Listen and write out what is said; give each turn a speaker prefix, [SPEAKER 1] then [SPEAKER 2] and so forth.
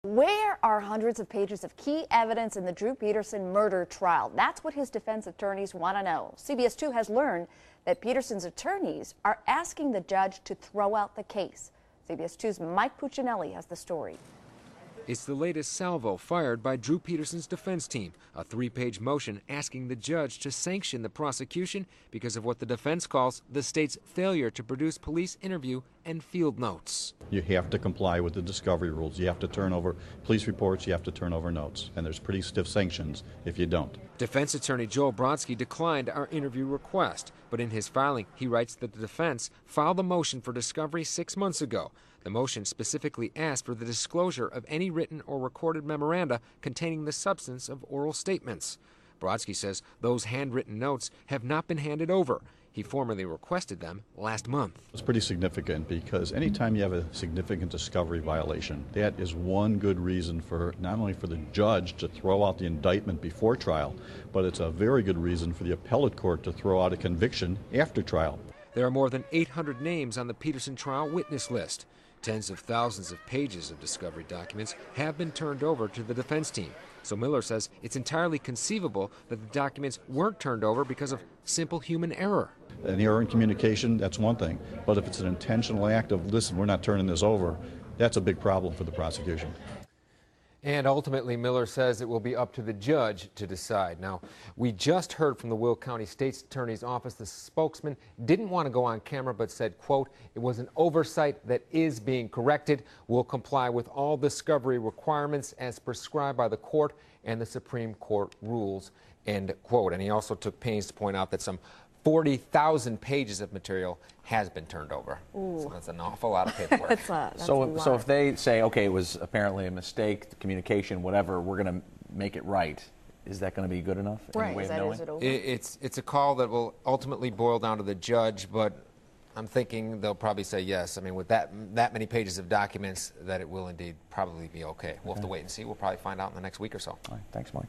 [SPEAKER 1] Where are hundreds of pages of key evidence in the Drew Peterson murder trial? That's what his defense attorneys want to know. CBS 2 has learned that Peterson's attorneys are asking the judge to throw out the case. CBS 2's Mike Puccinelli has the story.
[SPEAKER 2] It's the latest salvo fired by Drew Peterson's defense team, a 3-page motion asking the judge to sanction the prosecution because of what the defense calls the state's failure to produce police interview and field notes.
[SPEAKER 3] You have to comply with the discovery rules. You have to turn over police reports, you have to turn over notes, and there's pretty stiff sanctions if you don't.
[SPEAKER 2] Defense attorney Joel Brodsky declined our interview request, but in his filing he writes that the defense filed a motion for discovery 6 months ago. The motion specifically asked for the disclosure of any written or recorded memoranda containing the substance of oral statements. Brodsky says those handwritten notes have not been handed over. He formally requested them last month.
[SPEAKER 3] It's pretty significant because anytime you have a significant discovery violation, that is one good reason for not only for the judge to throw out the indictment before trial, but it's a very good reason for the appellate court to throw out a conviction after trial.
[SPEAKER 2] There are more than 800 names on the Peterson trial witness list. Tens of thousands of pages of discovery documents have been turned over to the defense team. So Miller says it's entirely conceivable that the documents weren't turned over because of simple human error.
[SPEAKER 3] An error in communication, that's one thing. But if it's an intentional act of, listen, we're not turning this over, that's a big problem for the prosecution.
[SPEAKER 2] And ultimately, Miller says it will be up to the judge to decide. Now, we just heard from the Will County State's Attorney's Office. The spokesman didn't want to go on camera, but said, quote, it was an oversight that is being corrected. We'll comply with all discovery requirements as prescribed by the court and the Supreme Court rules, end quote. And he also took pains to point out that some 40,000 pages of material has been turned over. Ooh. So that's an awful lot of paperwork.
[SPEAKER 1] that's
[SPEAKER 4] so if they say, okay, it was apparently a mistake, the communication, whatever, we're going to make it right, is that going to be good enough?
[SPEAKER 1] Right. Is it over?
[SPEAKER 2] It's a call that will ultimately boil down to the judge, but I'm thinking they'll probably say yes. I mean, with that many pages of documents, that it will indeed probably be okay. We'll have to wait and see. We'll probably find out in the next week or so.
[SPEAKER 4] All right. Thanks, Mike.